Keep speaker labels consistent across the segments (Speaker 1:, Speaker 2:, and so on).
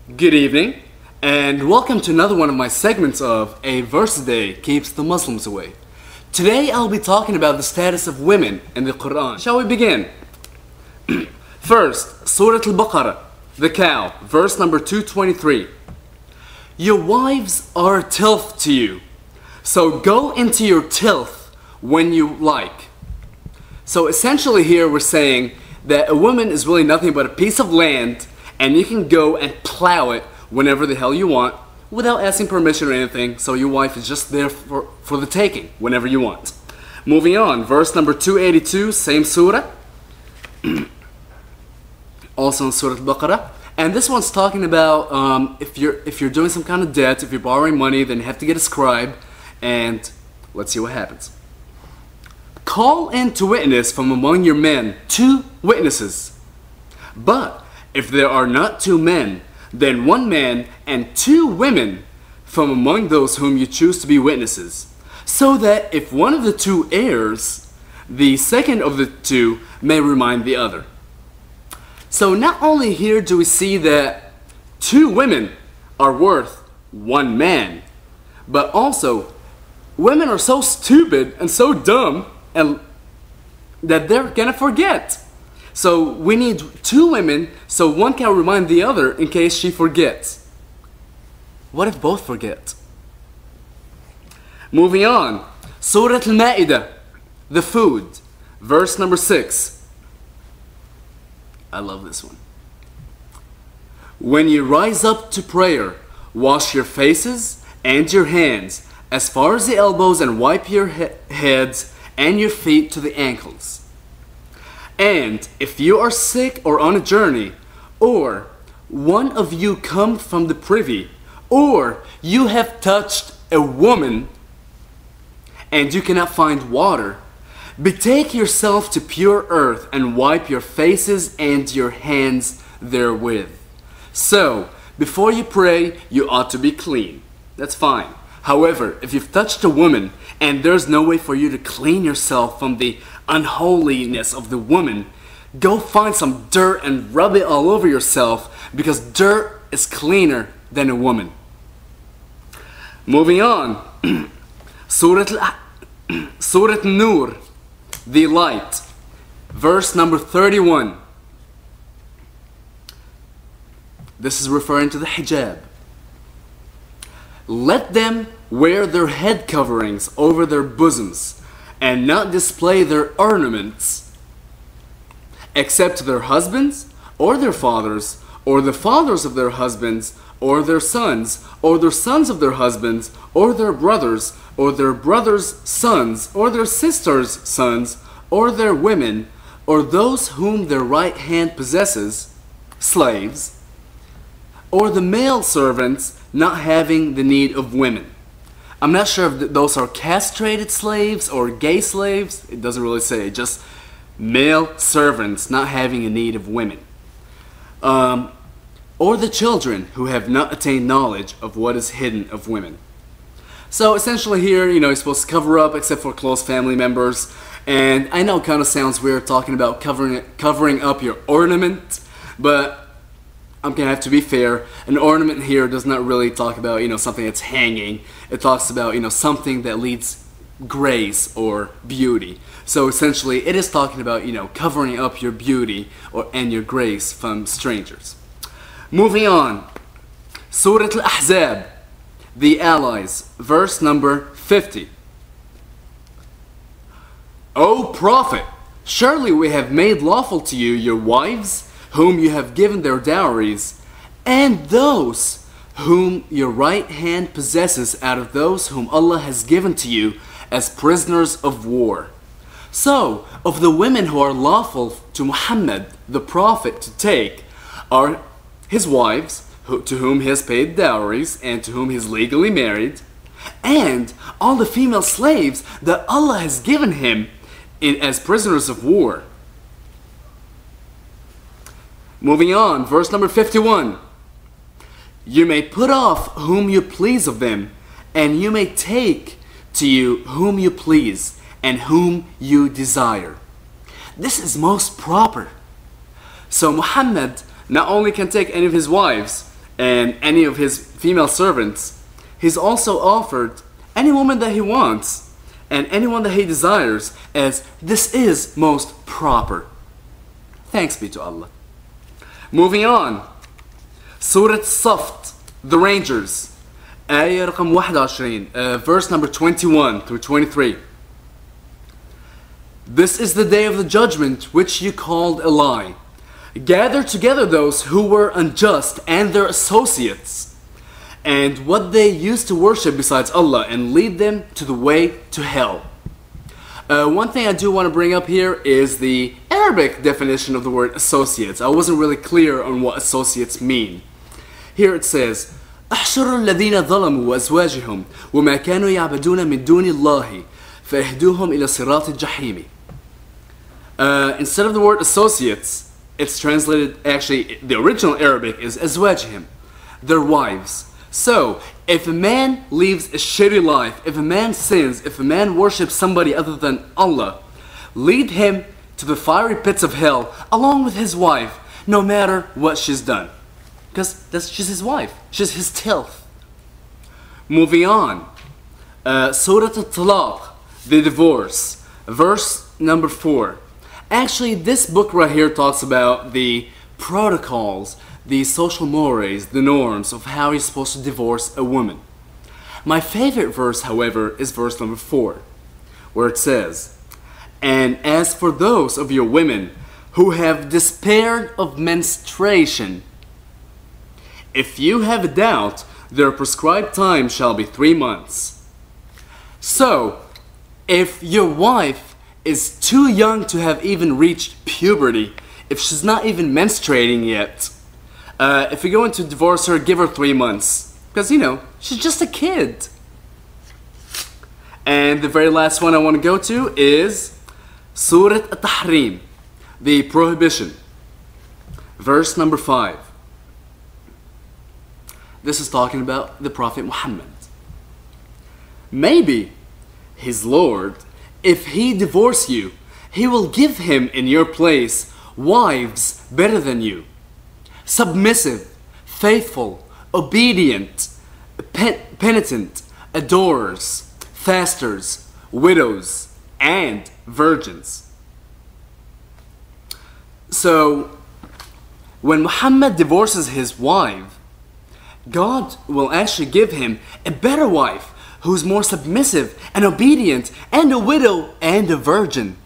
Speaker 1: Good evening, and welcome to another one of my segments of A Verse a Day Keeps the Muslims Away. Today I'll be talking about the status of women in the Quran. Shall we begin? First, Surah Al-Baqarah, the cow, verse number 223. Your wives are a tilth to you, so go into your tilth when you like. So essentially here we're saying that a woman is really nothing but a piece of land, and you can go and plow it whenever the hell you want without asking permission or anything, so your wife is just there for the taking whenever you want. Moving on, verse number 282, same surah, also in Surah Al-Baqarah, and this one's talking about if you're doing some kind of debt, if you're borrowing money, then you have to get a scribe, and let's see what happens. Call in to witness from among your men 2 witnesses, but if there are not 2 men, then 1 man and 2 women from among those whom you choose to be witnesses, so that if one of the 2 errs, the second of the 2 may remind the other. So not only here do we see that 2 women are worth 1 man, but also women are so stupid and so dumb and that they're gonna forget. So we need 2 women so one can remind the other in case she forgets. What if both forget? Moving on, Surah Al-Ma'idah, the food, verse number 6. I love this one. When you rise up to prayer, wash your faces and your hands as far as the elbows and wipe your heads and your feet to the ankles. And if you are sick or on a journey, or one of you come from the privy, or you have touched a woman and you cannot find water, betake yourself to pure earth and wipe your faces and your hands therewith. So, before you pray, you ought to be clean. That's fine. However, if you've touched a woman and there's no way for you to clean yourself from the unholiness of the woman, go find some dirt and rub it all over yourself, because dirt is cleaner than a woman. Moving on, Surah An-Nur, the light, verse number 31. This is referring to the hijab. Let them wear their head coverings over their bosoms and not display their ornaments, except to their husbands or their fathers, or the fathers of their husbands, or their sons of their husbands, or their brothers sons, or their sisters' sons, or their women, or those whom their right hand possesses, slaves, or the male servants not having the need of women. I'm not sure if those are castrated slaves or gay slaves. It doesn't really say. Just male servants not having a need of women. Or the children who have not attained knowledge of what is hidden of women. So essentially here, you're supposed to cover up except for close family members. And I know it kind of sounds weird talking about covering up your ornament, but I'm gonna have to be fair. An ornament here does not really talk about something that's hanging. It talks about something that leads grace or beauty. So essentially it is talking about covering up your beauty and your grace from strangers. Moving on, Surah Al-Ahzab, the allies, verse number 50. O Prophet, surely we have made lawful to you your wives whom you have given their dowries, and those whom your right hand possesses out of those whom Allah has given to you as prisoners of war. So, of the women who are lawful to Muhammad, the Prophet, to take, are his wives, to whom he has paid dowries, and to whom he is legally married, and all the female slaves that Allah has given him as prisoners of war. Moving on, verse number 51. You may put off whom you please of them, and you may take to you whom you please, and whom you desire. This is most proper. So Muhammad not only can take any of his wives, and any of his female servants, he's also offered any woman that he wants and anyone that he desires, as this is most proper. Thanks be to Allah. Moving on. Surah Saft, the Rangers. آية رقم 21, verse number 21 through 23. This is the day of the judgment which you called a lie. Gather together those who were unjust and their associates, and what they used to worship besides Allah, and lead them to the way to hell. One thing I do want to bring up here is the Arabic definition of the word associates. I wasn't really clear on what associates mean. Here it says, احشروا الذين ظلموا وأزواجهم وما كانوا يعبدون من دون الله فاهدوهم إلى صراط الجحيم. Instead of the word associates, it's translated, actually the original Arabic is أزواجهم, their wives. So, if a man lives a shitty life, if a man sins, if a man worships somebody other than Allah, lead him to the fiery pits of hell along with his wife, no matter what she's done. Because she's his wife, she's his tilth. Moving on, Surah Al-Talaq, the divorce, verse number 4. Actually, this book right here talks about the protocols, the social mores, the norms of how you're supposed to divorce a woman. My favorite verse, however, is verse number 4, where it says, and as for those of your women who have despaired of menstruation, if you have a doubt, their prescribed time shall be 3 months. So, if your wife is too young to have even reached puberty, if she's not even menstruating yet, if you're going to divorce her, give her 3 months. Because, you know, she's just a kid. And the very last one I want to go to is Surah At-Tahrim, the prohibition. Verse number 5. This is talking about the Prophet Muhammad. Maybe his Lord, if he divorce you, he will give him in your place wives better than you, submissive, faithful, obedient, penitent, adorers, fasters, widows, and virgins. So, when Muhammad divorces his wife, God will actually give him a better wife who's more submissive and obedient and a widow and a virgin.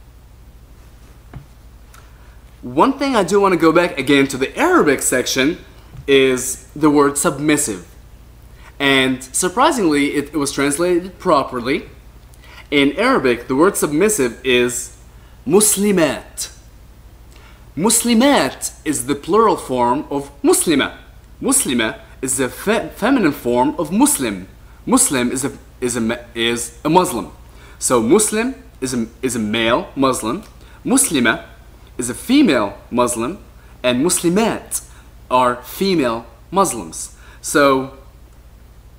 Speaker 1: One thing I do want to go back again to the Arabic section is the word submissive. And surprisingly, it was translated properly. In Arabic, the word submissive is muslimat. Muslimat is the plural form of muslima. Muslima is the feminine form of Muslim. Muslim is a Muslim. So Muslim is a male Muslim. Muslima is a female Muslim, and Muslimat are female Muslims. So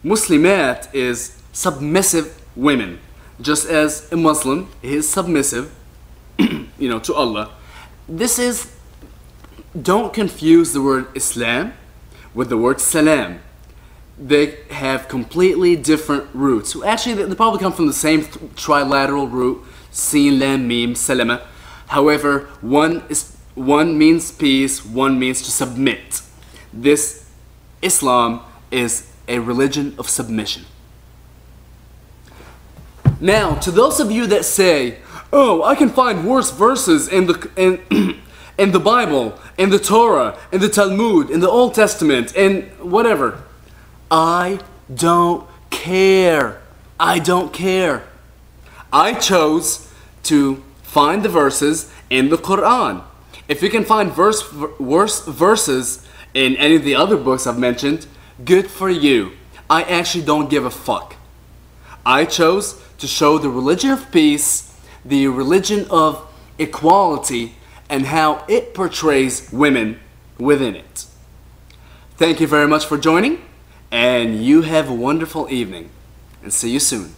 Speaker 1: Muslimat is submissive women, just as a Muslim is submissive, to Allah. Don't confuse the word Islam with the word Salam. They have completely different roots. Actually, they probably come from the same trilateral root, Sin, Lam, Mim, Salama. However, one means peace, one means to submit. This Islam is a religion of submission. Now, to those of you that say, oh, I can find worse verses in the Bible, in the Torah, in the Talmud, in the Old Testament, in whatever. I don't care. I don't care. I chose to find the verses in the Quran. If you can find worse verses in any of the other books I've mentioned, good for you. I actually don't give a fuck. I chose to show the religion of peace, the religion of equality, and how it portrays women within it. Thank you very much for joining, and you have a wonderful evening, and see you soon.